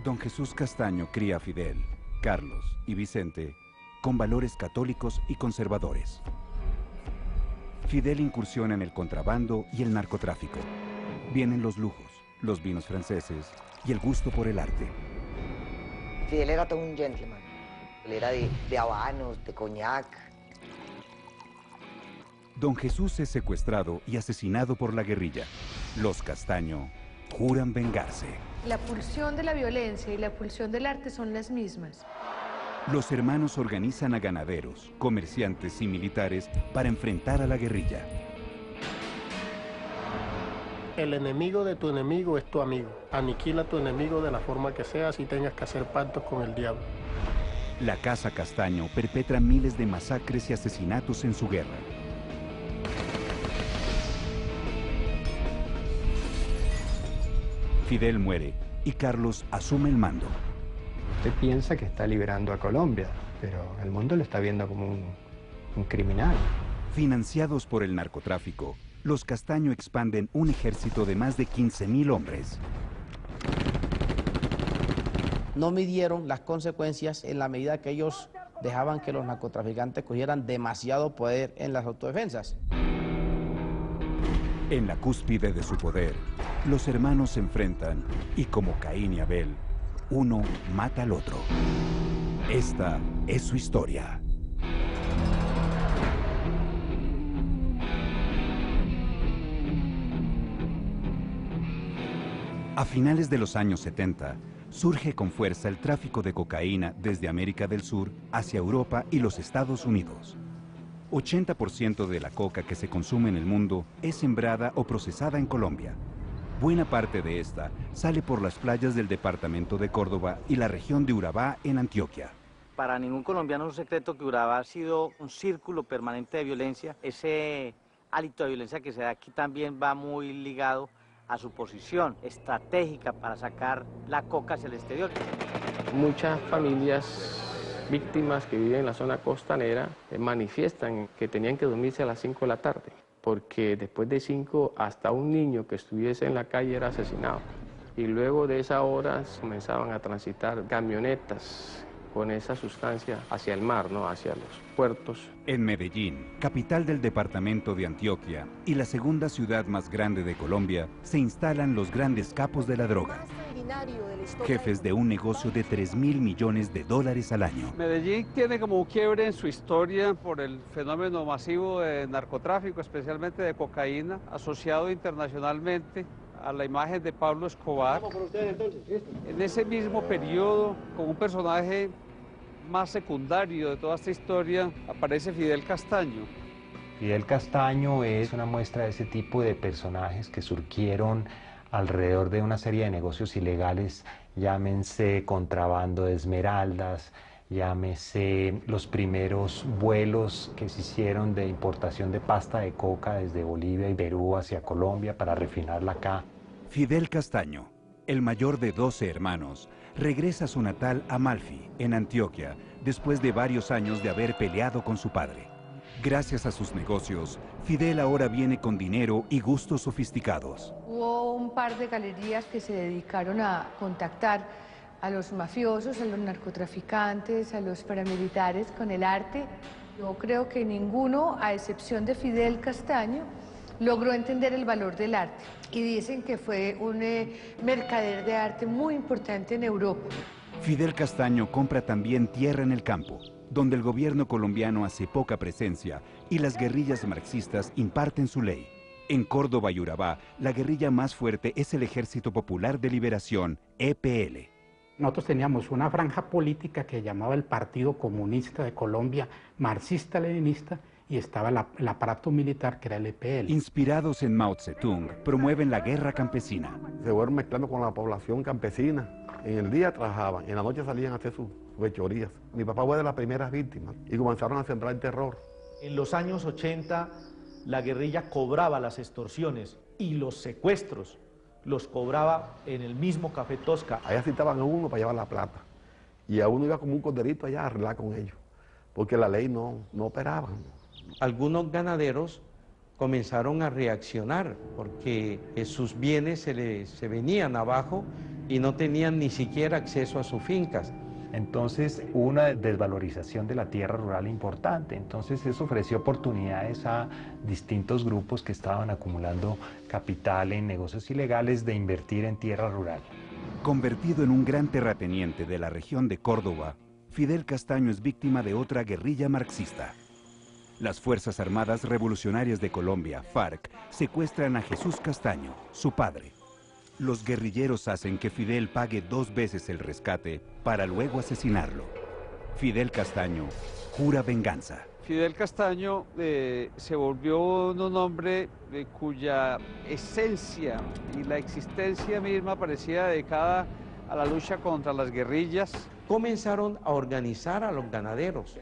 Don Jesús Castaño cría a Fidel, Carlos y Vicente con valores católicos y conservadores. Fidel incursiona en el contrabando y el narcotráfico. Vienen los lujos, los vinos franceses y el gusto por el arte. Fidel era todo un gentleman. Él era de habanos, de coñac. Don Jesús es secuestrado y asesinado por la guerrilla. Los Castaño juran vengarse. La pulsión de la violencia y la pulsión del arte son las mismas. Los hermanos organizan a ganaderos, comerciantes y militares para enfrentar a la guerrilla. El enemigo de tu enemigo es tu amigo. Aniquila a tu enemigo de la forma que sea, si tengas que hacer pactos con el diablo. La Casa Castaño perpetra miles de masacres y asesinatos en su guerra. Fidel muere y Carlos asume el mando. Usted piensa que está liberando a Colombia, pero el mundo lo está viendo como un criminal. Financiados por el narcotráfico, los Castaño expanden un ejército de más de 15.000 hombres. No midieron las consecuencias en la medida que ellos dejaban que los narcotraficantes cogieran demasiado poder en las autodefensas. En la cúspide de su poder, los hermanos se enfrentan y como Caín y Abel, uno mata al otro. Esta es su historia. A finales de los años 70, surge con fuerza el tráfico de cocaína desde América del Sur hacia Europa y los Estados Unidos. 80% de la coca que se consume en el mundo es sembrada o procesada en Colombia. Buena parte de esta sale por las playas del departamento de Córdoba y la región de Urabá en Antioquia. Para ningún colombiano es un secreto que Urabá ha sido un círculo permanente de violencia. Ese hálito de violencia que se da aquí también va muy ligado a su posición estratégica para sacar la coca hacia el exterior. Muchas familias víctimas que viven en la zona costanera manifiestan que tenían que dormirse a las 5 de la tarde, porque después de 5 hasta un niño que estuviese en la calle era asesinado. Y luego de esas horas comenzaban a transitar camionetas con esa sustancia hacia el mar, ¿no? Hacia los puertos. En Medellín, capital del departamento de Antioquia y la segunda ciudad más grande de Colombia, se instalan los grandes capos de la droga. Jefes de un negocio de $3.000 millones al año. Medellín tiene como un quiebre en su historia por el fenómeno masivo de narcotráfico, especialmente de cocaína, asociado internacionalmente a la imagen de Pablo Escobar. En ese mismo periodo, como un personaje más secundario de toda esta historia, aparece Fidel Castaño. Fidel Castaño es una muestra de ese tipo de personajes que surgieron alrededor de una serie de negocios ilegales, llámense contrabando de esmeraldas, llámese los primeros vuelos que se hicieron de importación de pasta de coca desde Bolivia y Perú hacia Colombia para refinarla acá. Fidel Castaño, el mayor de 12 hermanos, regresa a su natal Amalfi, en Antioquia, después de varios años de haber peleado con su padre. Gracias a sus negocios, Fidel ahora viene con dinero y gustos sofisticados. Hubo un par de galerías que se dedicaron a contactar a los mafiosos, a los narcotraficantes, a los paramilitares con el arte. Yo creo que ninguno, a excepción de Fidel Castaño, logró entender el valor del arte. Y dicen que fue un mercader de arte muy importante en Europa. Fidel Castaño compra también tierra en el campo, donde el gobierno colombiano hace poca presencia y las guerrillas marxistas imparten su ley. En Córdoba y Urabá, la guerrilla más fuerte es el Ejército Popular de Liberación, EPL. Nosotros teníamos una franja política que llamaba el Partido Comunista de Colombia, marxista-leninista, y estaba el aparato militar que era el EPL. Inspirados en Mao Zedong, promueven la guerra campesina. Se fueron mezclando con la población campesina. En el día trabajaban, en la noche salían a hacer sus fechorías. Mi papá fue de las primeras víctimas y comenzaron a sembrar el terror. En los años 80, la guerrilla cobraba las extorsiones y los secuestros los cobraba en el mismo Café Tosca. Allá citaban a uno para llevar la plata y a uno iba como un corderito allá a arreglar con ellos, porque la ley no operaba. Algunos ganaderos comenzaron a reaccionar porque sus bienes se venían abajo y no tenían ni siquiera acceso a sus fincas. Entonces hubo una desvalorización de la tierra rural importante, entonces eso ofreció oportunidades a distintos grupos que estaban acumulando capital en negocios ilegales de invertir en tierra rural. Convertido en un gran terrateniente de la región de Córdoba, Fidel Castaño es víctima de otra guerrilla marxista. Las Fuerzas Armadas Revolucionarias de Colombia, FARC, secuestran a Jesús Castaño, su padre. Los guerrilleros hacen que Fidel pague 2 veces el rescate para luego asesinarlo. Fidel Castaño jura venganza. Fidel Castaño se volvió un hombre cuya esencia y la existencia misma parecía dedicada a la lucha contra las guerrillas. Comenzaron a organizar a los ganaderos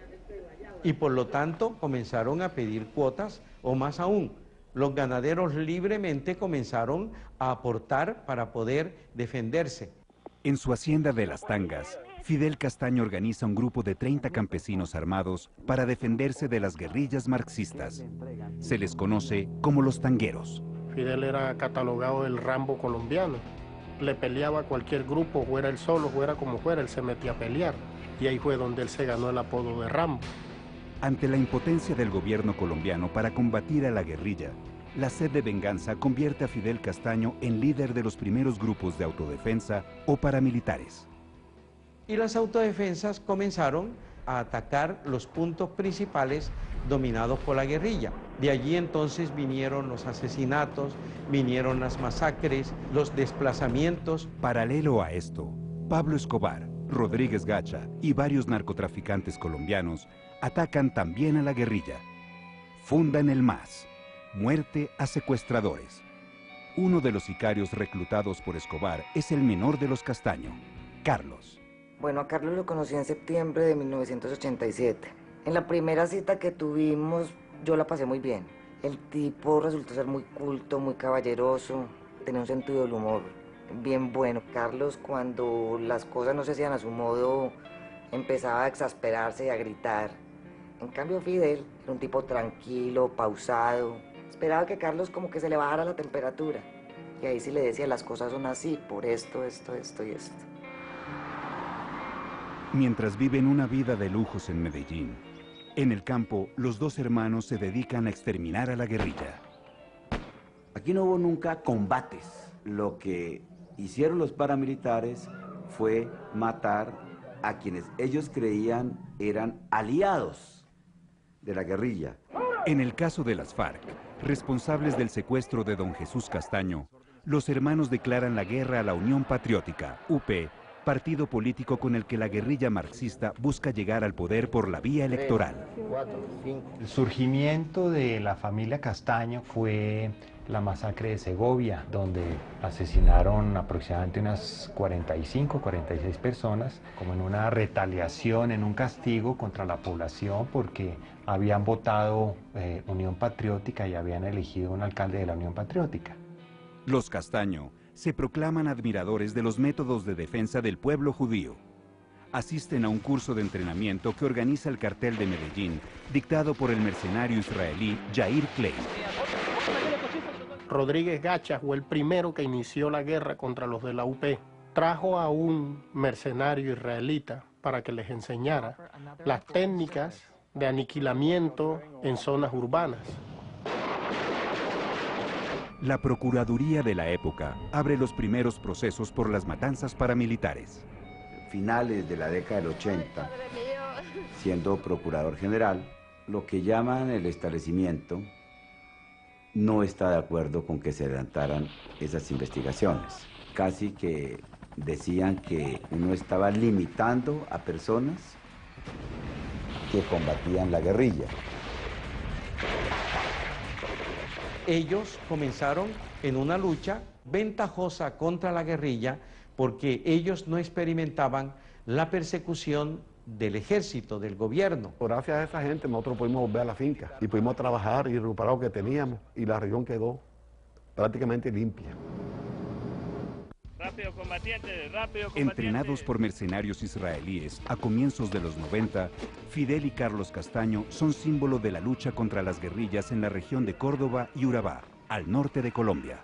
y por lo tanto comenzaron a pedir cuotas, o más aún, los ganaderos libremente comenzaron a aportar para poder defenderse. En su hacienda de Las Tangas, Fidel Castaño organiza un grupo de 30 campesinos armados para defenderse de las guerrillas marxistas. Se les conoce como los tangueros. Fidel era catalogado el Rambo colombiano. Le peleaba a cualquier grupo, fuera él solo, fuera como fuera, él se metía a pelear. Y ahí fue donde él se ganó el apodo de Rambo. Ante la impotencia del gobierno colombiano para combatir a la guerrilla, la sed de venganza convierte a Fidel Castaño en líder de los primeros grupos de autodefensa o paramilitares. Y las autodefensas comenzaron a atacar los puntos principales dominados por la guerrilla. De allí entonces vinieron los asesinatos, vinieron las masacres, los desplazamientos. Paralelo a esto, Pablo Escobar, Rodríguez Gacha y varios narcotraficantes colombianos atacan también a la guerrilla. Fundan el MAS, Muerte a Secuestradores. Uno de los sicarios reclutados por Escobar es el menor de los Castaño, Carlos. Bueno, a Carlos lo conocí en septiembre de 1987. En la primera cita que tuvimos, yo la pasé muy bien. El tipo resultó ser muy culto, muy caballeroso, tenía un sentido del humor bien bueno. Carlos, cuando las cosas no se hacían a su modo, empezaba a exasperarse y a gritar. En cambio, Fidel era un tipo tranquilo, pausado. Esperaba que Carlos como que se le bajara la temperatura. Y ahí sí le decía, las cosas son así, por esto y esto. Mientras viven una vida de lujos en Medellín, en el campo, los dos hermanos se dedican a exterminar a la guerrilla. Aquí no hubo nunca combates. Lo que hicieron los paramilitares fue matar a quienes ellos creían eran aliados de la guerrilla. En el caso de las FARC, responsables del secuestro de don Jesús Castaño, los hermanos declaran la guerra a la Unión Patriótica, UP, partido político con el que la guerrilla marxista busca llegar al poder por la vía electoral. El surgimiento de la familia Castaño fue la masacre de Segovia, donde asesinaron aproximadamente unas 45, 46 personas, como en una retaliación, en un castigo contra la población, porque habían votado Unión Patriótica y habían elegido un alcalde de la Unión Patriótica. Los Castaño se proclaman admiradores de los métodos de defensa del pueblo judío. Asisten a un curso de entrenamiento que organiza el cartel de Medellín, dictado por el mercenario israelí Yair Klein. Rodríguez Gacha fue el primero que inició la guerra contra los de la UP. Trajo a un mercenario israelita para que les enseñara las técnicas de aniquilamiento en zonas urbanas. La Procuraduría de la época abre los primeros procesos por las matanzas paramilitares. Finales de la década del 80, siendo procurador general, lo que llaman el establecimiento no está de acuerdo con que se adelantaran esas investigaciones. Casi que decían que uno estaba limitando a personas que combatían la guerrilla. Ellos comenzaron en una lucha ventajosa contra la guerrilla porque ellos no experimentaban la persecución del ejército, del gobierno. Gracias a esa gente nosotros pudimos volver a la finca y pudimos trabajar y recuperar lo que teníamos y la región quedó prácticamente limpia. Rápido combatiente, rápido combatiente. Entrenados por mercenarios israelíes a comienzos de los 90, Fidel y Carlos Castaño son símbolo de la lucha contra las guerrillas en la región de Córdoba y Urabá, al norte de Colombia.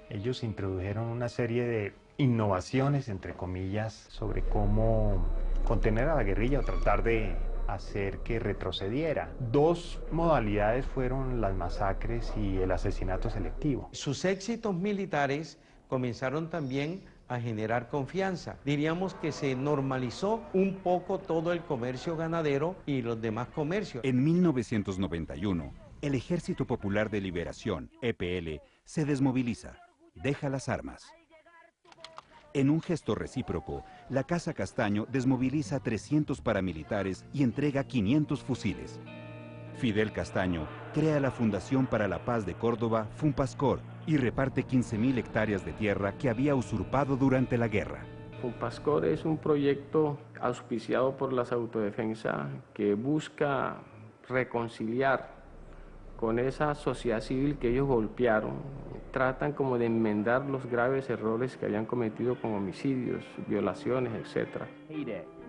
Ellos introdujeron una serie de innovaciones, entre comillas, sobre cómo contener a la guerrilla o tratar de hacer que retrocediera. Dos modalidades fueron las masacres y el asesinato selectivo. Sus éxitos militares comenzaron también a generar confianza. Diríamos que se normalizó un poco todo el comercio ganadero y los demás comercios. En 1991, el Ejército Popular de Liberación, EPL, se desmoviliza, deja las armas. En un gesto recíproco, la Casa Castaño desmoviliza 300 paramilitares y entrega 500 fusiles. Fidel Castaño crea la Fundación para la Paz de Córdoba, Funpascor, y reparte 15.000 hectáreas de tierra que había usurpado durante la guerra. Funpascor es un proyecto auspiciado por las autodefensas que busca reconciliar con esa sociedad civil que ellos golpearon. Tratan como de enmendar los graves errores que habían cometido con homicidios, violaciones, etc.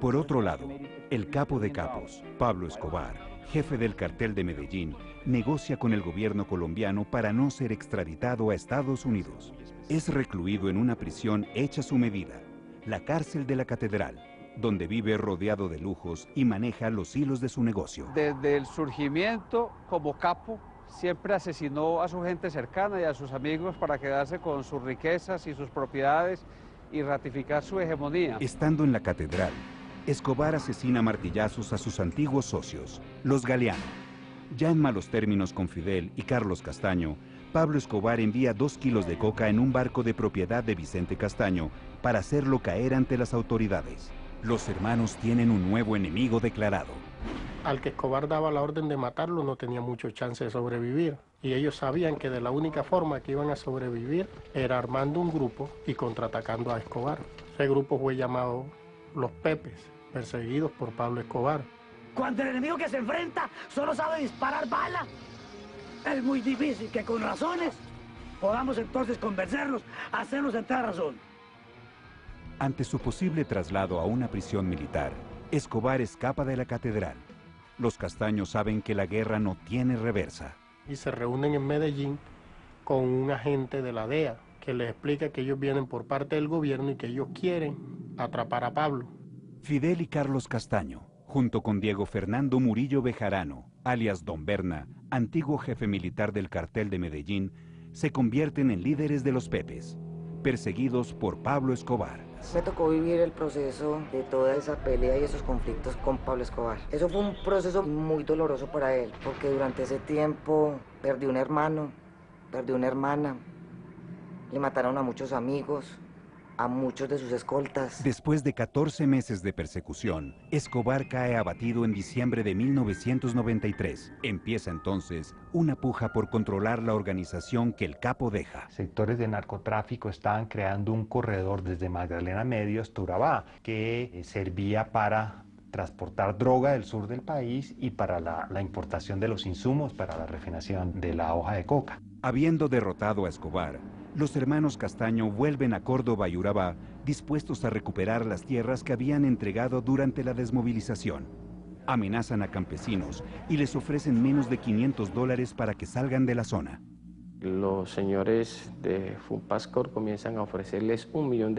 Por otro lado, el capo de capos, Pablo Escobar, jefe del cartel de Medellín, negocia con el gobierno colombiano para no ser extraditado a Estados Unidos. Es recluido en una prisión hecha a su medida, la cárcel de la Catedral, donde vive rodeado de lujos y maneja los hilos de su negocio. Desde el surgimiento como capo, siempre asesinó a su gente cercana y a sus amigos para quedarse con sus riquezas y sus propiedades y ratificar su hegemonía. Estando en la Catedral, Escobar asesina a martillazos a sus antiguos socios, los Galeano. Ya en malos términos con Fidel y Carlos Castaño, Pablo Escobar envía 2 kilos de coca en un barco de propiedad de Vicente Castaño para hacerlo caer ante las autoridades. Los hermanos tienen un nuevo enemigo declarado. Al que Escobar daba la orden de matarlo no tenía mucho chance de sobrevivir. Y ellos sabían que de la única forma que iban a sobrevivir era armando un grupo y contraatacando a Escobar. Ese grupo fue llamado Los Pepes, perseguidos por Pablo Escobar. Cuando el enemigo que se enfrenta solo sabe disparar balas, es muy difícil que con razones podamos entonces convencerlos, hacerlos entrar a razón. Ante su posible traslado a una prisión militar, Escobar escapa de la Catedral. Los Castaños saben que la guerra no tiene reversa. Y se reúnen en Medellín con un agente de la DEA que les explica que ellos vienen por parte del gobierno y que ellos quieren atrapar a Pablo. Fidel y Carlos Castaño, junto con Diego Fernando Murillo Bejarano, alias Don Berna, antiguo jefe militar del cartel de Medellín, se convierten en líderes de los Pepes, perseguidos por Pablo Escobar. Me tocó vivir el proceso de toda esa pelea y esos conflictos con Pablo Escobar. Eso fue un proceso muy doloroso para él, porque durante ese tiempo perdió un hermano, perdió una hermana, le mataron a muchos amigos, a muchos de sus escoltas. Después de 14 meses de persecución, Escobar cae abatido en diciembre de 1993. Empieza entonces una puja por controlar la organización que el capo deja. Sectores de narcotráfico estaban creando un corredor desde Magdalena Medio hasta Urabá, que servía para transportar droga del sur del país y para la importación de los insumos para la refinación de la hoja de coca. Habiendo derrotado a Escobar, los hermanos Castaño vuelven a Córdoba y Urabá, dispuestos a recuperar las tierras que habían entregado durante la desmovilización. Amenazan a campesinos y les ofrecen menos de $500 para que salgan de la zona. Los señores de Funpascor comienzan a ofrecerles $1 millón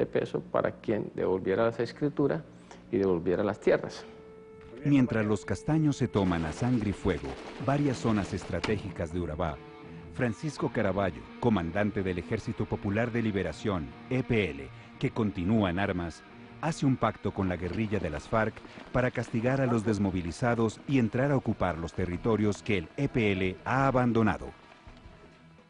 para quien devolviera las escrituras y devolviera las tierras. Mientras los Castaños se toman a sangre y fuego varias zonas estratégicas de Urabá, Francisco Caraballo, comandante del Ejército Popular de Liberación, EPL, que continúa en armas, hace un pacto con la guerrilla de las FARC para castigar a los desmovilizados y entrar a ocupar los territorios que el EPL ha abandonado.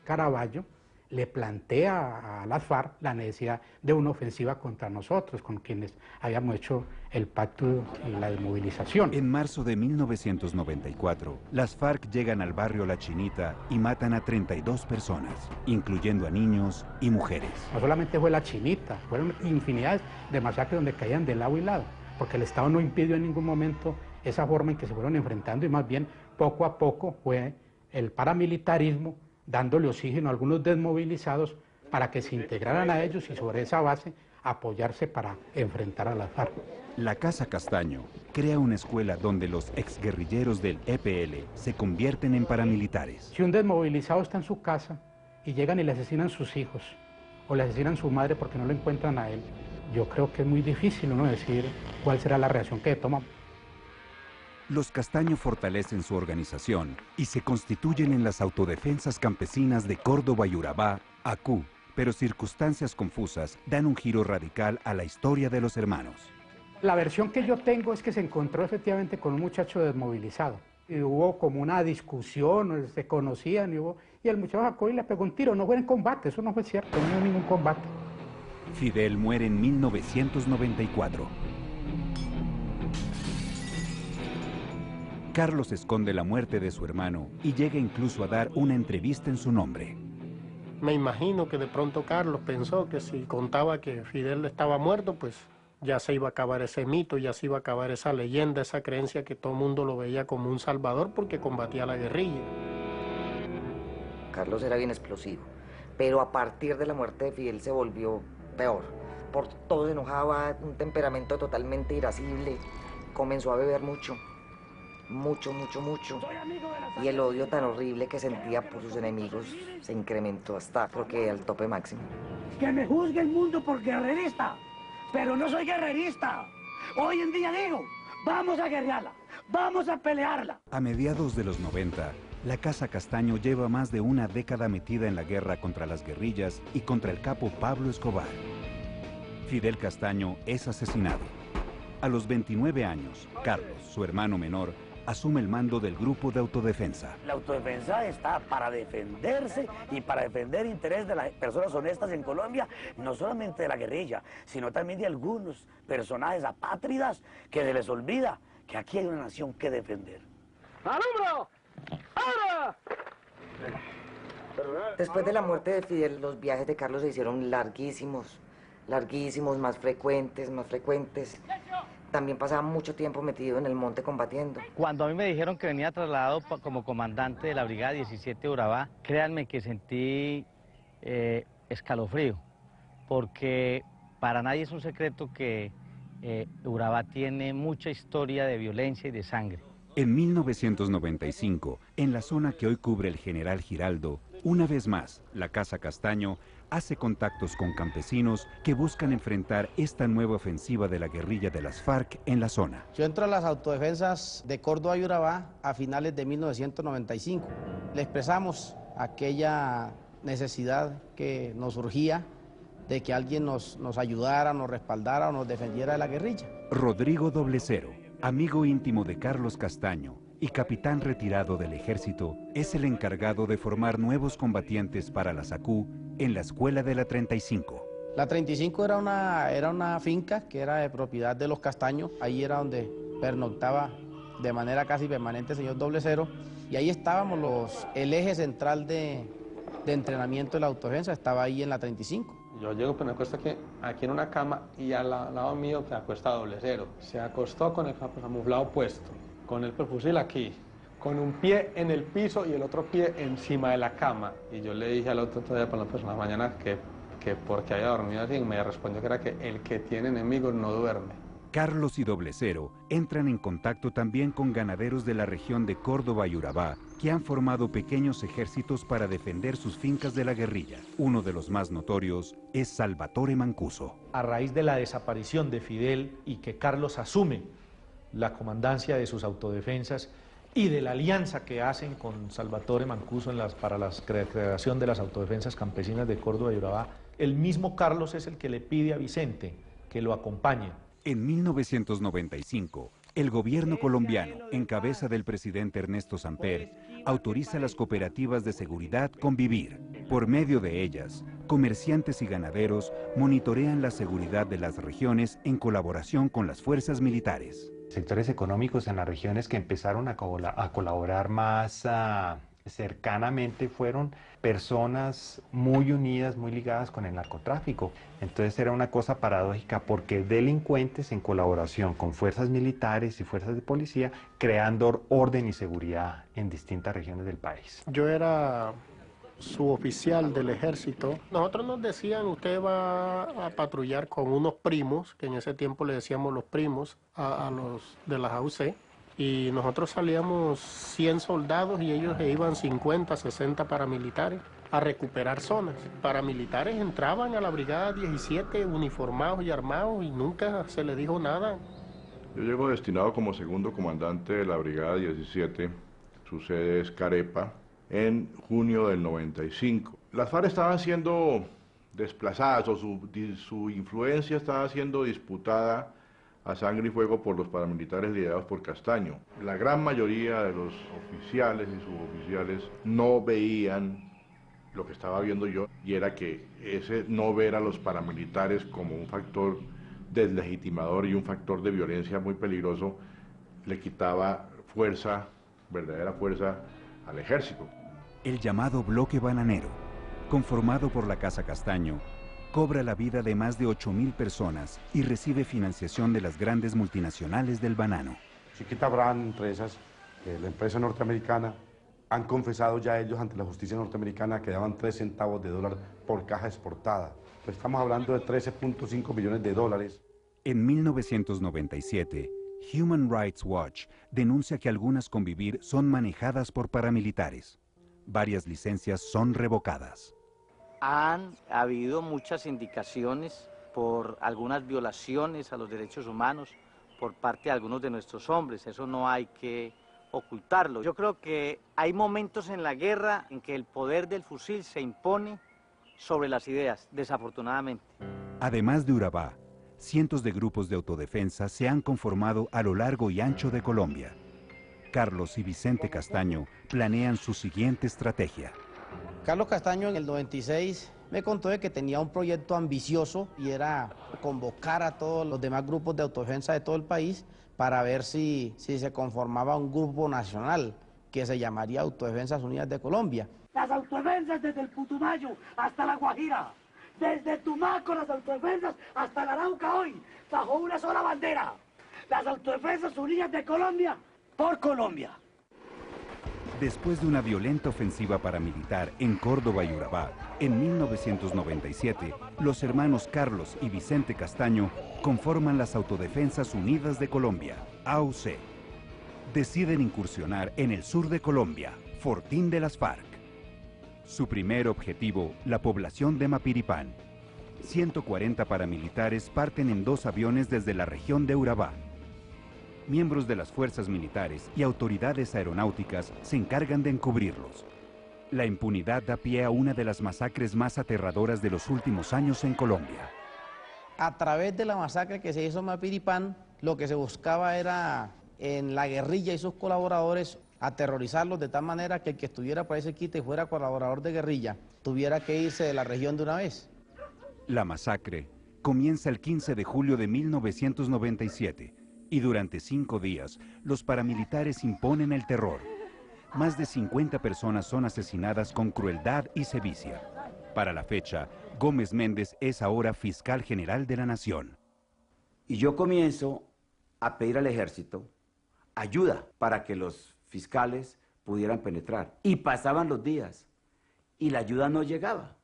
Caraballo le plantea a las FARC la necesidad de una ofensiva contra nosotros, con quienes habíamos hecho el pacto y la desmovilización. En marzo de 1994, las FARC llegan al barrio La Chinita y matan a 32 personas, incluyendo a niños y mujeres. No solamente fue La Chinita, fueron infinidades de masacres donde caían de lado y lado, porque el Estado no impidió en ningún momento esa forma en que se fueron enfrentando y más bien poco a poco fue el paramilitarismo dándole oxígeno a algunos desmovilizados para que se integraran a ellos y sobre esa base apoyarse para enfrentar a las FARC. La Casa Castaño crea una escuela donde los exguerrilleros del EPL se convierten en paramilitares. Si un desmovilizado está en su casa y llegan y le asesinan sus hijos o le asesinan su madre porque no lo encuentran a él, yo creo que es muy difícil uno decir cuál será la reacción que toma. Los Castaño fortalecen su organización y se constituyen en las autodefensas campesinas de Córdoba y Urabá, ACU, pero circunstancias confusas dan un giro radical a la historia de los hermanos. La versión que yo tengo es que se encontró efectivamente con un muchacho desmovilizado. Y hubo como una discusión, se conocían y el muchacho sacó y le pegó un tiro. No fue en combate, eso no fue cierto, no hubo ningún combate. Fidel muere en 1994. Carlos esconde la muerte de su hermano y llega incluso a dar una entrevista en su nombre. Me imagino que de pronto Carlos pensó que si contaba que Fidel estaba muerto, pues ya se iba a acabar ese mito, ya se iba a acabar esa leyenda, esa creencia que todo el mundo lo veía como un salvador porque combatía la guerrilla. Carlos era bien explosivo, pero a partir de la muerte de Fidel se volvió peor. Por todo se enojaba, un temperamento totalmente irascible, comenzó a beber mucho. Mucho. Y el odio tan horrible que sentía por sus enemigos se incrementó hasta, creo que al tope máximo. Que me juzgue el mundo por guerrerista, pero no soy guerrerista. Hoy en día digo, vamos a guerrearla, vamos a pelearla. A mediados de los 90, la Casa Castaño lleva más de una década metida en la guerra contra las guerrillas y contra el capo Pablo Escobar. Fidel Castaño es asesinado. A los 29 años, Carlos, su hermano menor, asume el mando del grupo de autodefensa. La autodefensa está para defenderse y para defender el interés de las personas honestas en Colombia, no solamente de la guerrilla, sino también de algunos personajes apátridas que se les olvida que aquí hay una nación que defender. ¡Alumbro! ¡Ahora! Después de la muerte de Fidel, los viajes de Carlos se hicieron larguísimos, más frecuentes. También pasaba mucho tiempo metido en el monte combatiendo. Cuando a mí me dijeron que venía trasladado como comandante de la Brigada 17 de Urabá, créanme que sentí escalofrío, porque para nadie es un secreto que Urabá tiene mucha historia de violencia y de sangre. En 1995, en la zona que hoy cubre el General Giraldo, una vez más, la Casa Castaño hace contactos con campesinos que buscan enfrentar esta nueva ofensiva de la guerrilla de las FARC en la zona. Yo entro a las autodefensas de Córdoba y Urabá a finales de 1995. Le expresamos aquella necesidad que nos surgía de que alguien nos ayudara, nos respaldara o nos defendiera de la guerrilla. Rodrigo Doblecero, amigo íntimo de Carlos Castaño y capitán retirado del ejército, es el encargado de formar nuevos combatientes para la SACU en la escuela de la 35. La 35 era una finca que era de propiedad de los Castaños, ahí era donde pernoctaba de manera casi permanente el señor Doblecero, y ahí estábamos, el eje central de entrenamiento de la autodefensa estaba ahí en la 35. Yo llego, pues me acuesto aquí en una cama y al lado mío se acuesta Doblecero. Se acostó con el camuflado puesto, con el fusil aquí, con un pie en el piso y el otro pie encima de la cama. Y yo le dije al otro día por la mañana que porque había dormido así, y me respondió que era que el que tiene enemigos no duerme. Carlos y Doblecero entran en contacto también con ganaderos de la región de Córdoba y Urabá, que han formado pequeños ejércitos para defender sus fincas de la guerrilla. Uno de los más notorios es Salvatore Mancuso. A raíz de la desaparición de Fidel y que Carlos asume la comandancia de sus autodefensas y de la alianza que hacen con Salvatore Mancuso para la creación de las autodefensas campesinas de Córdoba y Urabá, el mismo Carlos es el que le pide a Vicente que lo acompañe. En 1995, el gobierno colombiano, en cabeza del presidente Ernesto Samper, autoriza a las cooperativas de seguridad convivir. Por medio de ellas, comerciantes y ganaderos monitorean la seguridad de las regiones en colaboración con las fuerzas militares. Sectores económicos en las regiones que empezaron a colaborar más cercanamente fueron personas muy unidas, muy ligadas con el narcotráfico. Entonces era una cosa paradójica porque delincuentes en colaboración con fuerzas militares y fuerzas de policía creando orden y seguridad en distintas regiones del país. Yo era suboficial del ejército. Nosotros nos decían, usted va a patrullar con unos primos, que en ese tiempo le decíamos los primos, a los de las AUC, y nosotros salíamos 100 soldados y ellos iban 50, 60 paramilitares a recuperar zonas. Paramilitares entraban a la Brigada 17 uniformados y armados y nunca se les dijo nada. Yo llego destinado como segundo comandante de la Brigada 17, su sede es Carepa, en junio del 95. Las FARC estaban siendo desplazadas o su influencia estaba siendo disputada a sangre y fuego por los paramilitares liderados por Castaño. La gran mayoría de los oficiales y suboficiales no veían lo que estaba viendo yo, y era que ese no ver a los paramilitares como un factor deslegitimador y un factor de violencia muy peligroso le quitaba fuerza, verdadera fuerza al ejército. El llamado bloque bananero, conformado por la Casa Castaño, cobra la vida de más de 8.000 personas y recibe financiación de las grandes multinacionales del banano. Chiquita Brand, empresas, la empresa norteamericana, han confesado ya ellos ante la justicia norteamericana que daban 3 centavos de dólar por caja exportada. Pues estamos hablando de 13.5 millones de dólares. En 1997, Human Rights Watch denuncia que algunas Convivir son manejadas por paramilitares. Varias licencias son revocadas. Han habido muchas indicaciones por algunas violaciones a los derechos humanos por parte de algunos de nuestros hombres. Eso no hay que ocultarlo. Yo creo que hay momentos en la guerra en que el poder del fusil se impone sobre las ideas, desafortunadamente. Además de Urabá, cientos de grupos de autodefensa se han conformado a lo largo y ancho de Colombia. Carlos y Vicente Castaño planean su siguiente estrategia. Carlos Castaño en el 96 me contó de que tenía un proyecto ambicioso y era convocar a todos los demás grupos de autodefensa de todo el país para ver si se conformaba un grupo nacional que se llamaría Autodefensas Unidas de Colombia. Las autodefensas desde el Putumayo hasta la Guajira, desde Tumaco las autodefensas hasta la Arauca hoy, bajo una sola bandera. Las Autodefensas Unidas de Colombia, por Colombia. Después de una violenta ofensiva paramilitar en Córdoba y Urabá, en 1997, los hermanos Carlos y Vicente Castaño conforman las Autodefensas Unidas de Colombia, AUC. Deciden incursionar en el sur de Colombia, fortín de las FARC. Su primer objetivo, la población de Mapiripán. 140 paramilitares parten en 2 aviones desde la región de Urabá. Miembros de las fuerzas militares y autoridades aeronáuticas se encargan de encubrirlos. La impunidad da pie a una de las masacres más aterradoras de los últimos años en Colombia. A través de la masacre que se hizo en Mapiripán, lo que se buscaba era, en la guerrilla y sus colaboradores, aterrorizarlos de tal manera que el que estuviera por ahí cerquita y fuera colaborador de guerrilla, tuviera que irse de la región de una vez. La masacre comienza el 15 de julio de 1997. Y durante 5 días, los paramilitares imponen el terror. Más de 50 personas son asesinadas con crueldad y sevicia. Para la fecha, Gómez Méndez es ahora fiscal general de la nación. Y yo comienzo a pedir al ejército ayuda para que los fiscales pudieran penetrar. Y pasaban los días y la ayuda no llegaba.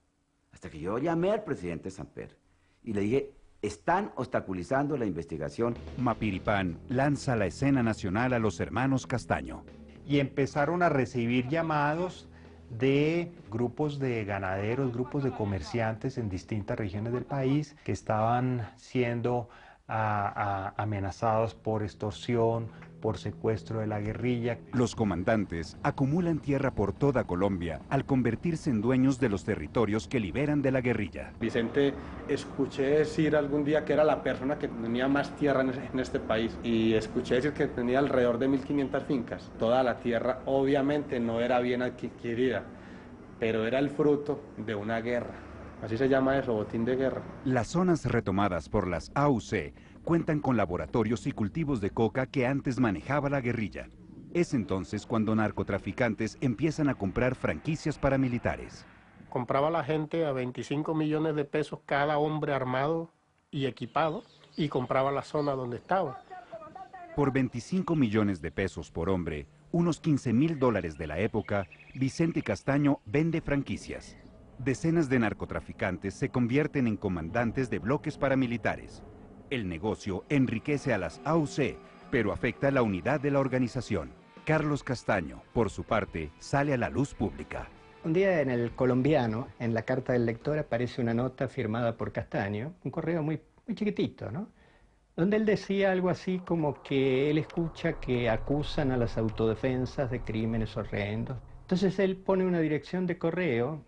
Hasta que yo llamé al presidente Samper y le dije: están obstaculizando la investigación. Mapiripán lanza la escena nacional a los hermanos Castaño. Y empezaron a recibir llamados de grupos de ganaderos, grupos de comerciantes en distintas regiones del país que estaban siendo amenazados por extorsión, por secuestro de la guerrilla. Los comandantes acumulan tierra por toda Colombia al convertirse en dueños de los territorios que liberan de la guerrilla. Vicente, escuché decir algún día que era la persona que tenía más tierra en este país, y escuché decir que tenía alrededor de 1.500 fincas. Toda la tierra obviamente no era bien adquirida, pero era el fruto de una guerra. Así se llama eso, botín de guerra. Las zonas retomadas por las AUC cuentan con laboratorios y cultivos de coca que antes manejaba la guerrilla. Es entonces cuando narcotraficantes empiezan a comprar franquicias paramilitares. Compraba la gente a 25 millones de pesos cada hombre armado y equipado, y compraba la zona donde estaba. Por 25 millones de pesos por hombre, unos $15.000 de la época, Vicente Castaño vende franquicias. Decenas de narcotraficantes se convierten en comandantes de bloques paramilitares. El negocio enriquece a las AUC, pero afecta la unidad de la organización. Carlos Castaño, por su parte, sale a la luz pública. Un día en El Colombiano, en la carta del lector, aparece una nota firmada por Castaño, un correo muy chiquitito, ¿no? Donde él decía algo así como que él escucha que acusan a las autodefensas de crímenes horrendos. Entonces él pone una dirección de correo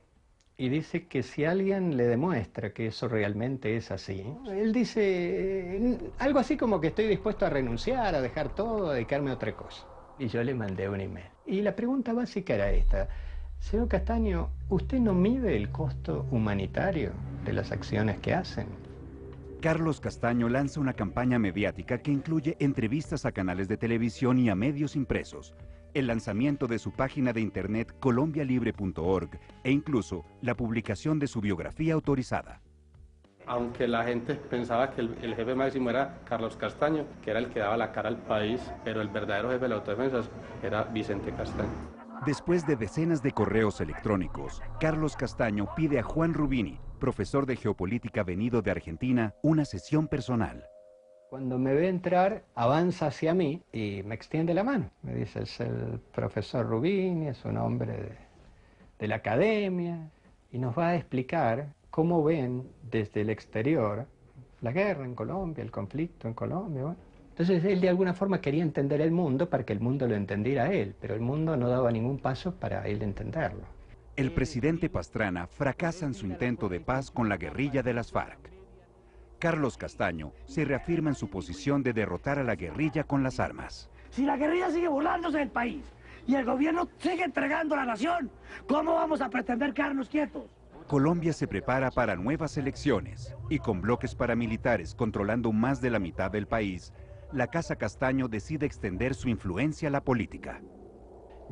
y dice que si alguien le demuestra que eso realmente es así, él dice algo así como que estoy dispuesto a renunciar, a dejar todo, a dedicarme a otra cosa. Y yo le mandé un email. Y la pregunta básica era esta: señor Castaño, ¿usted no mide el costo humanitario de las acciones que hacen? Carlos Castaño lanza una campaña mediática que incluye entrevistas a canales de televisión y a medios impresos, el lanzamiento de su página de internet colombialibre.org e incluso la publicación de su biografía autorizada. Aunque la gente pensaba que el jefe máximo era Carlos Castaño, que era el que daba la cara al país, pero el verdadero jefe de la autodefensa era Vicente Castaño. Después de decenas de correos electrónicos, Carlos Castaño pide a Juan Rubini, profesor de geopolítica venido de Argentina, una sesión personal. Cuando me ve entrar, avanza hacia mí y me extiende la mano. Me dice, es el profesor Rubini, es un hombre de la academia, y nos va a explicar cómo ven desde el exterior la guerra en Colombia, el conflicto en Colombia. Bueno. Entonces él de alguna forma quería entender el mundo para que el mundo lo entendiera a él, pero el mundo no daba ningún paso para él entenderlo. El presidente Pastrana fracasa en su intento de paz con la guerrilla de las FARC. Carlos Castaño se reafirma en su posición de derrotar a la guerrilla con las armas. Si la guerrilla sigue burlándose del país y el gobierno sigue entregando a la nación, ¿cómo vamos a pretender quedarnos quietos? Colombia se prepara para nuevas elecciones y con bloques paramilitares controlando más de la mitad del país, la Casa Castaño decide extender su influencia a la política.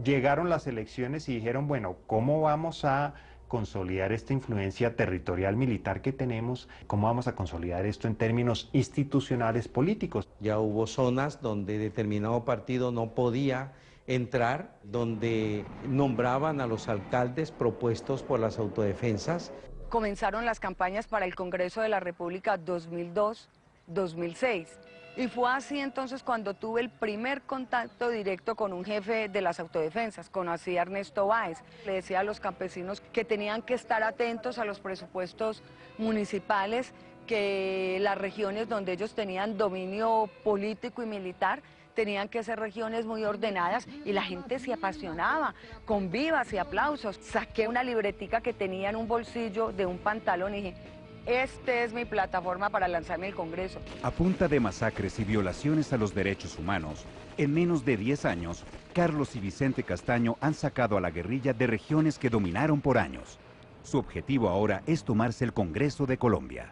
Llegaron las elecciones y dijeron, bueno, ¿cómo vamos a consolidar esta influencia territorial militar que tenemos? ¿Cómo vamos a consolidar esto en términos institucionales políticos? Ya hubo zonas donde determinado partido no podía entrar, donde nombraban a los alcaldes propuestos por las autodefensas. Comenzaron las campañas para el Congreso de la República 2002-2006. Y fue así entonces cuando tuve el primer contacto directo con un jefe de las autodefensas, conocí a Ernesto Báez. Le decía a los campesinos que tenían que estar atentos a los presupuestos municipales, que las regiones donde ellos tenían dominio político y militar tenían que ser regiones muy ordenadas, y la gente se apasionaba, con vivas y aplausos. Saqué una libretica que tenía en un bolsillo de un pantalón y dije, esta es mi plataforma para lanzarme al Congreso. A punta de masacres y violaciones a los derechos humanos, en menos de 10 años, Carlos y Vicente Castaño han sacado a la guerrilla de regiones que dominaron por años. Su objetivo ahora es tomarse el Congreso de Colombia.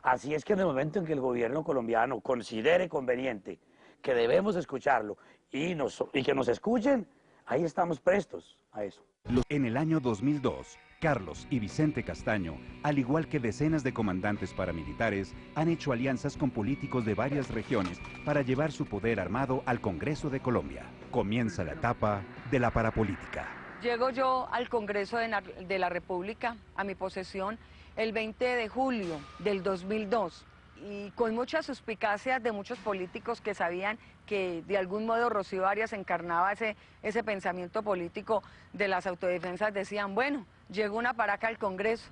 Así es que en el momento en que el gobierno colombiano considere conveniente que debemos escucharlo y que nos escuchen, ahí estamos prestos a eso. En el año 2002, Carlos y Vicente Castaño, al igual que decenas de comandantes paramilitares, han hecho alianzas con políticos de varias regiones para llevar su poder armado al Congreso de Colombia. Comienza la etapa de la parapolítica. Llego yo al Congreso de la República, a mi posesión, el 20 de julio del 2002. Y con muchas suspicacias de muchos políticos que sabían que de algún modo Rocío Arias encarnaba ese pensamiento político de las autodefensas, decían, bueno, llegó una para acá al Congreso.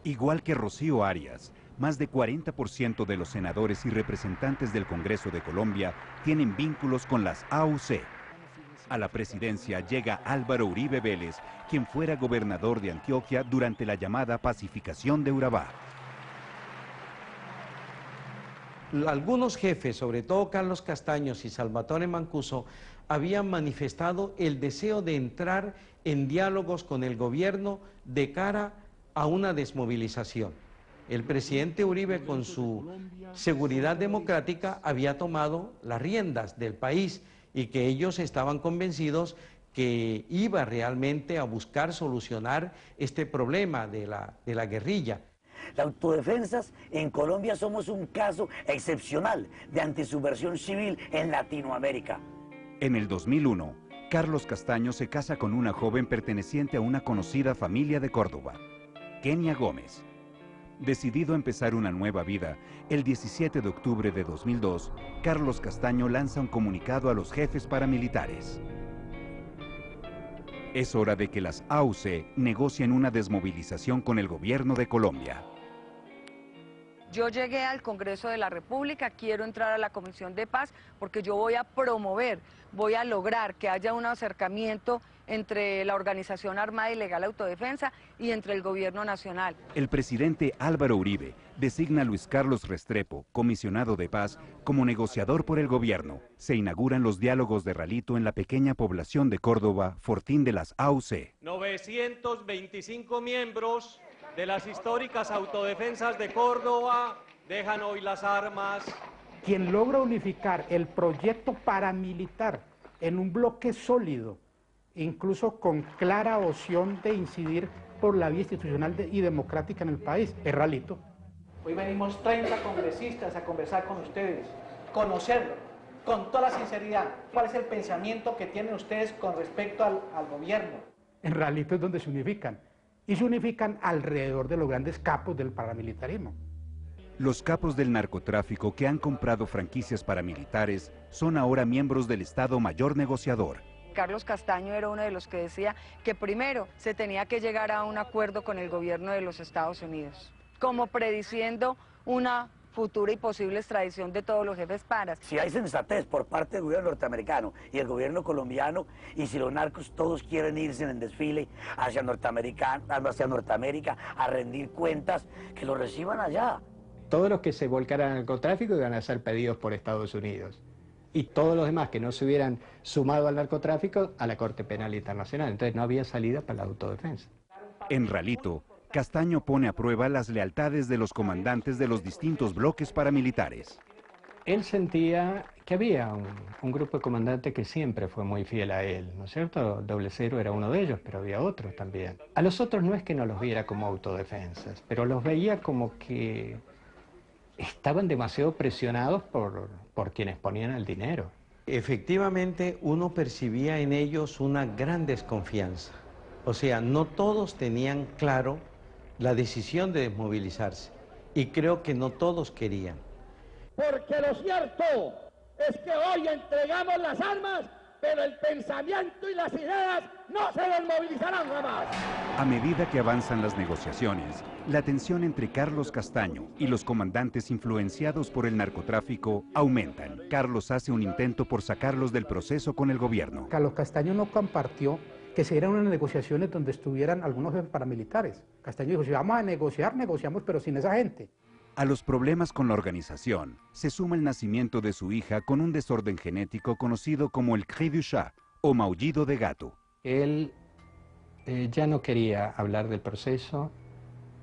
Igual que Rocío Arias, más de 40% de los senadores y representantes del Congreso de Colombia tienen vínculos con las AUC. A la presidencia llega Álvaro Uribe Vélez, quien fuera gobernador de Antioquia durante la llamada pacificación de Urabá. Algunos jefes, sobre todo Carlos Castaños y Salvatore Mancuso, habían manifestado el deseo de entrar en diálogos con el gobierno de cara a una desmovilización. El presidente Uribe, con su seguridad democrática, había tomado las riendas del país y que ellos estaban convencidos que iba realmente a buscar solucionar este problema de la guerrilla. Las autodefensas en Colombia somos un caso excepcional de antisubversión civil en Latinoamérica. En el 2001, Carlos Castaño se casa con una joven perteneciente a una conocida familia de Córdoba, Kenia Gómez. Decidido a empezar una nueva vida, el 17 de octubre de 2002, Carlos Castaño lanza un comunicado a los jefes paramilitares. Es hora de que las AUC negocien una desmovilización con el gobierno de Colombia. Yo llegué al Congreso de la República, quiero entrar a la Comisión de Paz porque yo voy a promover, voy a lograr que haya un acercamiento entre la Organización Armada y Legal Autodefensa y entre el Gobierno Nacional. El presidente Álvaro Uribe designa a Luis Carlos Restrepo, comisionado de paz, como negociador por el gobierno. Se inauguran los diálogos de Ralito en la pequeña población de Córdoba, fortín de las AUC. 925 miembros de las históricas autodefensas de Córdoba dejan hoy las armas. Quien logra unificar el proyecto paramilitar en un bloque sólido, incluso con clara opción de incidir por la vía institucional y democrática en el país, es Ralito. Hoy venimos 30 congresistas a conversar con ustedes, conocerlo con toda la sinceridad. ¿Cuál es el pensamiento que tienen ustedes con respecto al gobierno? En Ralito es donde se unifican, y se unifican alrededor de los grandes capos del paramilitarismo. Los capos del narcotráfico que han comprado franquicias paramilitares son ahora miembros del Estado Mayor Negociador. Carlos Castaño era uno de los que decía que primero se tenía que llegar a un acuerdo con el gobierno de los Estados Unidos, como prediciendo una futura y posible extradición de todos los jefes paras. Si hay sensatez por parte del gobierno norteamericano y el gobierno colombiano, y si los narcos todos quieren irse en desfile hacia Norteamérica a rendir cuentas, que lo reciban allá. Todos los que se volcaran al narcotráfico iban a ser pedidos por Estados Unidos. Y todos los demás que no se hubieran sumado al narcotráfico a la Corte Penal Internacional. Entonces no había salida para la autodefensa. En Ralito, Castaño pone a prueba las lealtades de los comandantes de los distintos bloques paramilitares. Él sentía que había un grupo de comandantes que siempre fue muy fiel a él, ¿no es cierto? Doble Cero era uno de ellos, pero había otros también. A los otros no es que no los viera como autodefensas, pero los veía como que estaban demasiado presionados por quienes ponían el dinero. Efectivamente, uno percibía en ellos una gran desconfianza. O sea, no todos tenían claro la decisión de desmovilizarse. Y creo que no todos querían. Porque lo cierto es que hoy entregamos las armas, pero el pensamiento y las ideas no se desmovilizarán jamás. A medida que avanzan las negociaciones, la tensión entre Carlos Castaño y los comandantes influenciados por el narcotráfico aumentan. Carlos hace un intento por sacarlos del proceso con el gobierno. Carlos Castaño no compartió que se dieran unas negociaciones donde estuvieran algunos jefes paramilitares. Castaño dijo, si vamos a negociar, negociamos, pero sin esa gente. A los problemas con la organización se suma el nacimiento de su hija con un desorden genético conocido como el cri du chat, o maullido de gato. Él ya no quería hablar del proceso,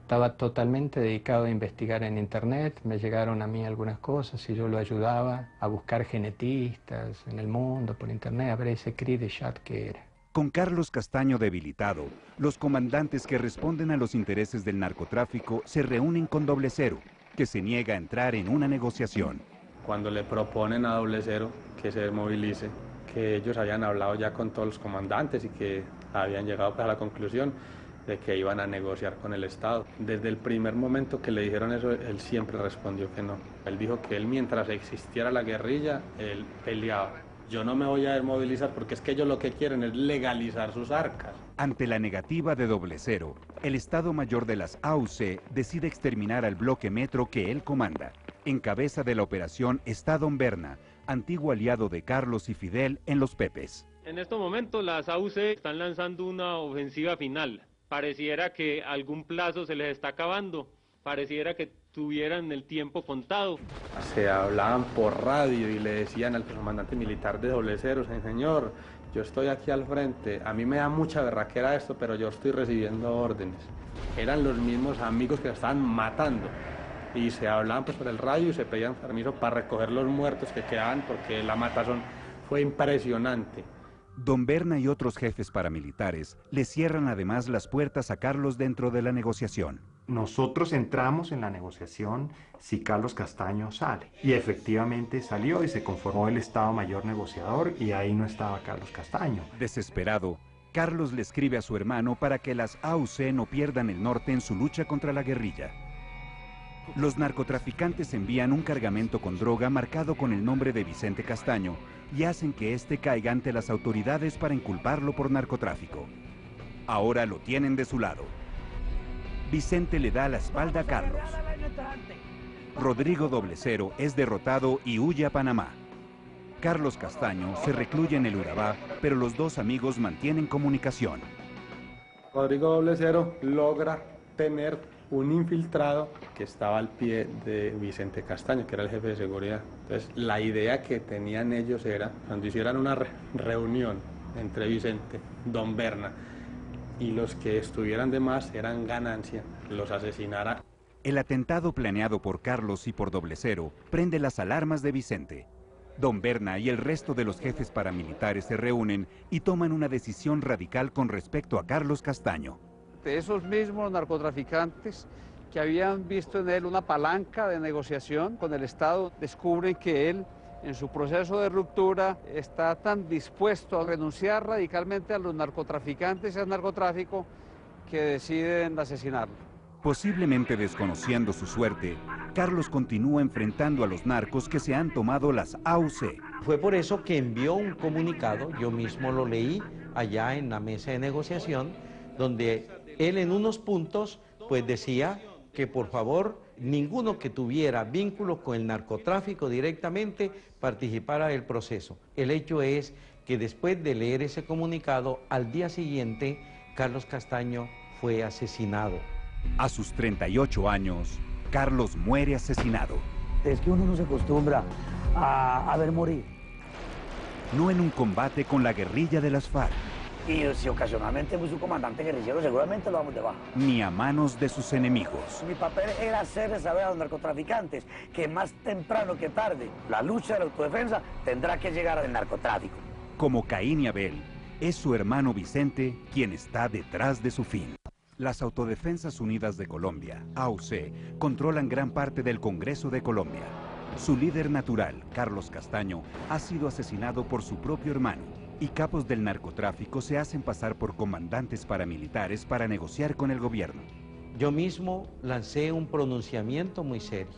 estaba totalmente dedicado a investigar en internet, me llegaron a mí algunas cosas y yo lo ayudaba a buscar genetistas en el mundo por internet, a ver ese cri du chat que era. Con Carlos Castaño debilitado, los comandantes que responden a los intereses del narcotráfico se reúnen con Doble Cero, que se niega a entrar en una negociación. Cuando le proponen a Doble Cero que se desmovilice, que ellos habían hablado ya con todos los comandantes y que habían llegado a la conclusión de que iban a negociar con el Estado. Desde el primer momento que le dijeron eso, él siempre respondió que no. Él dijo que él, mientras existiera la guerrilla, él peleaba. Yo no me voy a desmovilizar porque es que ellos lo que quieren es legalizar sus arcas. Ante la negativa de Doble Cero, el Estado Mayor de las AUC decide exterminar al bloque Metro que él comanda. En cabeza de la operación está Don Berna, antiguo aliado de Carlos y Fidel en Los Pepes. En estos momentos las AUC están lanzando una ofensiva final. Pareciera que algún plazo se les está acabando, pareciera que tuvieran el tiempo contado. Se hablaban por radio y le decían al comandante militar de Doble Cero, señor, yo estoy aquí al frente, a mí me da mucha berraquera esto, pero yo estoy recibiendo órdenes. Eran los mismos amigos que se estaban matando y se hablaban pues por el radio y se pedían permiso para recoger los muertos que quedaban porque la matazón fue impresionante. Don Berna y otros jefes paramilitares le cierran además las puertas a Carlos dentro de la negociación. Nosotros entramos en la negociación si Carlos Castaño sale. Y efectivamente salió y se conformó el Estado Mayor Negociador y ahí no estaba Carlos Castaño. Desesperado, Carlos le escribe a su hermano para que las AUC no pierdan el norte en su lucha contra la guerrilla. Los narcotraficantes envían un cargamento con droga marcado con el nombre de Vicente Castaño y hacen que éste caiga ante las autoridades para inculparlo por narcotráfico. Ahora lo tienen de su lado. Vicente le da la espalda a Carlos. Rodrigo Doblecero es derrotado y huye a Panamá. Carlos Castaño se recluye en el Urabá, pero los dos amigos mantienen comunicación. Rodrigo Doblecero logra tener un infiltrado que estaba al pie de Vicente Castaño, que era el jefe de seguridad. Entonces, la idea que tenían ellos era, cuando hicieran una reunión entre Vicente, Don Berna, y los que estuvieran de más eran ganancia, los asesinara. El atentado planeado por Carlos y por Doblecero prende las alarmas de Vicente. Don Berna y el resto de los jefes paramilitares se reúnen y toman una decisión radical con respecto a Carlos Castaño. De esos mismos narcotraficantes que habían visto en él una palanca de negociación con el Estado, descubren que él, en su proceso de ruptura, está tan dispuesto a renunciar radicalmente a los narcotraficantes y al narcotráfico que deciden asesinarlo. Posiblemente desconociendo su suerte, Carlos continúa enfrentando a los narcos que se han tomado las AUC. Fue por eso que envió un comunicado, yo mismo lo leí allá en la mesa de negociación, donde él en unos puntos pues decía que por favor ninguno que tuviera vínculo con el narcotráfico directamente participara del proceso. El hecho es que después de leer ese comunicado, al día siguiente, Carlos Castaño fue asesinado. A sus 38 años, Carlos muere asesinado. Es que uno no se acostumbra a ver morir. No en un combate con la guerrilla de las FARC. Y si ocasionalmente fui su comandante guerrillero, seguramente lo vamos de baja. Ni a manos de sus enemigos. Mi papel era hacerles saber a los narcotraficantes que más temprano que tarde la lucha de la autodefensa tendrá que llegar al narcotráfico. Como Caín y Abel, es su hermano Vicente quien está detrás de su fin. Las Autodefensas Unidas de Colombia, AUC, controlan gran parte del Congreso de Colombia. Su líder natural, Carlos Castaño, ha sido asesinado por su propio hermano. Y capos del narcotráfico se hacen pasar por comandantes paramilitares para negociar con el gobierno. Yo mismo lancé un pronunciamiento muy serio,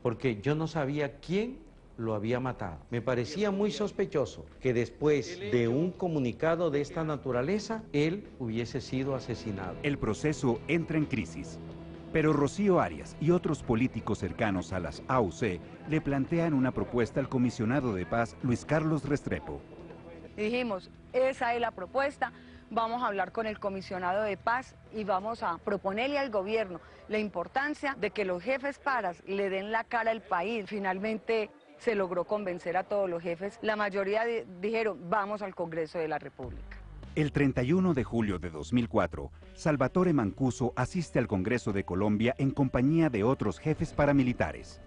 porque yo no sabía quién lo había matado. Me parecía muy sospechoso que después de un comunicado de esta naturaleza, él hubiese sido asesinado. El proceso entra en crisis, pero Rocío Arias y otros políticos cercanos a las AUC le plantean una propuesta al comisionado de paz Luis Carlos Restrepo. Dijimos, esa es la propuesta, vamos a hablar con el comisionado de paz y vamos a proponerle al gobierno la importancia de que los jefes paras le den la cara al país. Finalmente se logró convencer a todos los jefes, la mayoría dijeron, vamos al Congreso de la República. El 31 de julio de 2004, Salvatore Mancuso asiste al Congreso de Colombia en compañía de otros jefes paramilitares.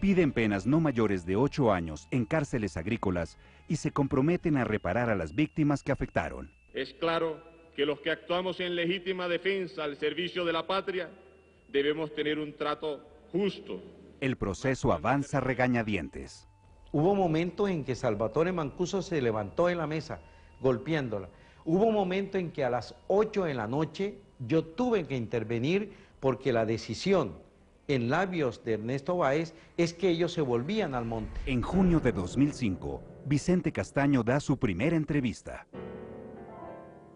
Piden penas no mayores de 8 años en cárceles agrícolas y se comprometen a reparar a las víctimas que afectaron. Es claro que los que actuamos en legítima defensa al servicio de la patria debemos tener un trato justo. El proceso avanza a regañadientes. Hubo momentos en que Salvatore Mancuso se levantó de la mesa golpeándola. Hubo un momento en que a las 8 de la noche yo tuve que intervenir porque la decisión en labios de Ernesto Báez es que ellos se volvían al monte. En junio de 2005, Vicente Castaño da su primera entrevista.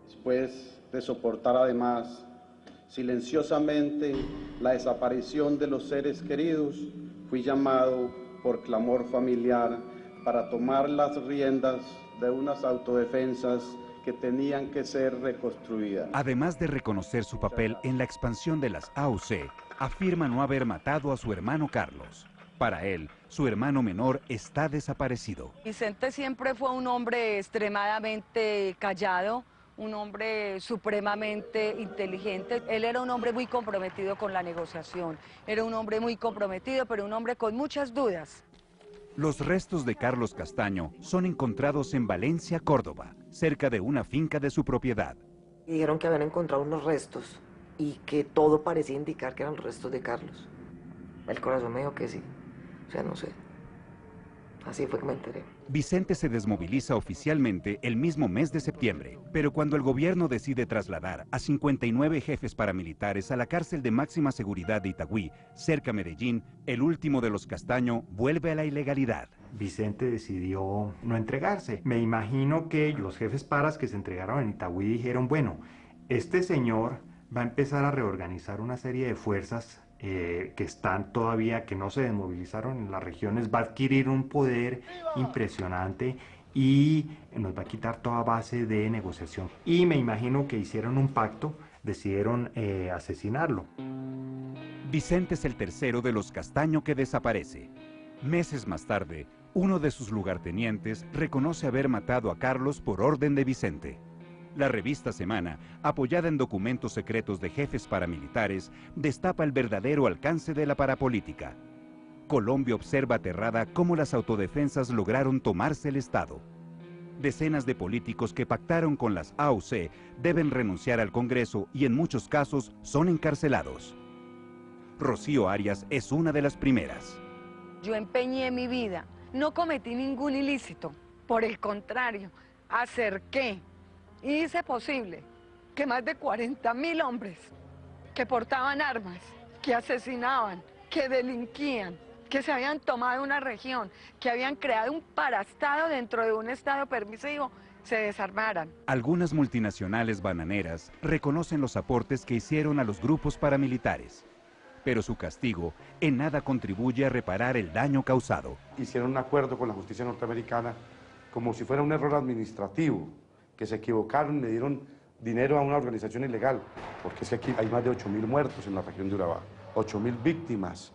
Después de soportar además silenciosamente la desaparición de los seres queridos, fui llamado por clamor familiar para tomar las riendas de unas autodefensas que tenían que ser reconstruidas. Además de reconocer su papel en la expansión de las AUC, afirma no haber matado a su hermano Carlos. Para él, su hermano menor está desaparecido. Vicente siempre fue un hombre extremadamente callado, un hombre supremamente inteligente. Él era un hombre muy comprometido con la negociación, era un hombre muy comprometido, pero un hombre con muchas dudas. Los restos de Carlos Castaño son encontrados en Valencia, Córdoba, cerca de una finca de su propiedad. Dijeron que habían encontrado unos restos y que todo parecía indicar que eran los restos de Carlos. El corazón me dijo que sí, o sea, no sé. Así fue que me enteré. Vicente se desmoviliza oficialmente el mismo mes de septiembre, pero cuando el gobierno decide trasladar a 59 jefes paramilitares a la cárcel de máxima seguridad de Itagüí, cerca a Medellín, el último de los Castaño vuelve a la ilegalidad. Vicente decidió no entregarse. Me imagino que los jefes paras que se entregaron en Itagüí dijeron, bueno, este señor va a empezar a reorganizar una serie de fuerzas que están todavía, que no se desmovilizaron en las regiones, va a adquirir un poder impresionante y nos va a quitar toda base de negociación. Y me imagino que hicieron un pacto, decidieron asesinarlo. Vicente es el tercero de los Castaño que desaparece. Meses más tarde, uno de sus lugartenientes reconoce haber matado a Carlos por orden de Vicente. La revista Semana, apoyada en documentos secretos de jefes paramilitares, destapa el verdadero alcance de la parapolítica. Colombia observa aterrada cómo las autodefensas lograron tomarse el Estado. Decenas de políticos que pactaron con las AUC deben renunciar al Congreso y en muchos casos son encarcelados. Rocío Arias es una de las primeras. Yo empeñé mi vida, no cometí ningún ilícito, por el contrario, acerqué. Y hice posible que más de 40.000 hombres que portaban armas, que asesinaban, que delinquían, que se habían tomado una región, que habían creado un paraestado dentro de un estado permisivo, se desarmaran. Algunas multinacionales bananeras reconocen los aportes que hicieron a los grupos paramilitares, pero su castigo en nada contribuye a reparar el daño causado. Hicieron un acuerdo con la justicia norteamericana como si fuera un error administrativo, que se equivocaron, le dieron dinero a una organización ilegal, porque es que aquí hay más de 8.000 muertos en la región de Urabá, 8.000 víctimas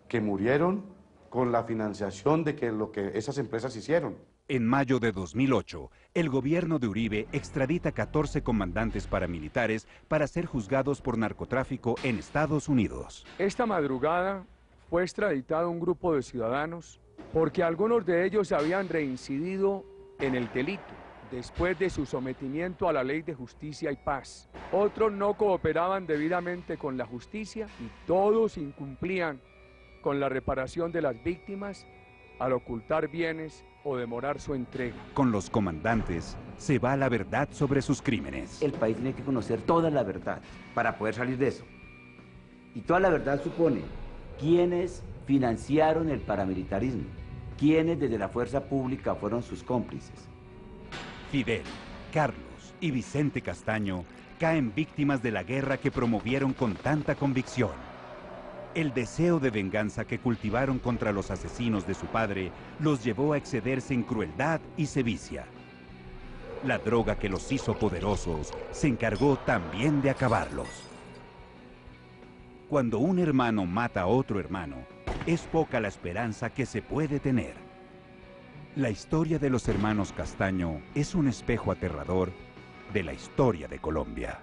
que murieron con la financiación de lo que esas empresas hicieron. En mayo de 2008, el gobierno de Uribe extradita 14 comandantes paramilitares para ser juzgados por narcotráfico en Estados Unidos. Esta madrugada fue extraditado un grupo de ciudadanos porque algunos de ellos habían reincidido en el delito después de su sometimiento a la ley de justicia y paz. Otros no cooperaban debidamente con la justicia y todos incumplían con la reparación de las víctimas al ocultar bienes o demorar su entrega. Con los comandantes se va la verdad sobre sus crímenes. El país tiene que conocer toda la verdad para poder salir de eso. Y toda la verdad supone quiénes financiaron el paramilitarismo, quiénes desde la fuerza pública fueron sus cómplices. Fidel, Carlos y Vicente Castaño caen víctimas de la guerra que promovieron con tanta convicción. El deseo de venganza que cultivaron contra los asesinos de su padre los llevó a excederse en crueldad y sevicia. La droga que los hizo poderosos se encargó también de acabarlos. Cuando un hermano mata a otro hermano, es poca la esperanza que se puede tener. La historia de los hermanos Castaño es un espejo aterrador de la historia de Colombia.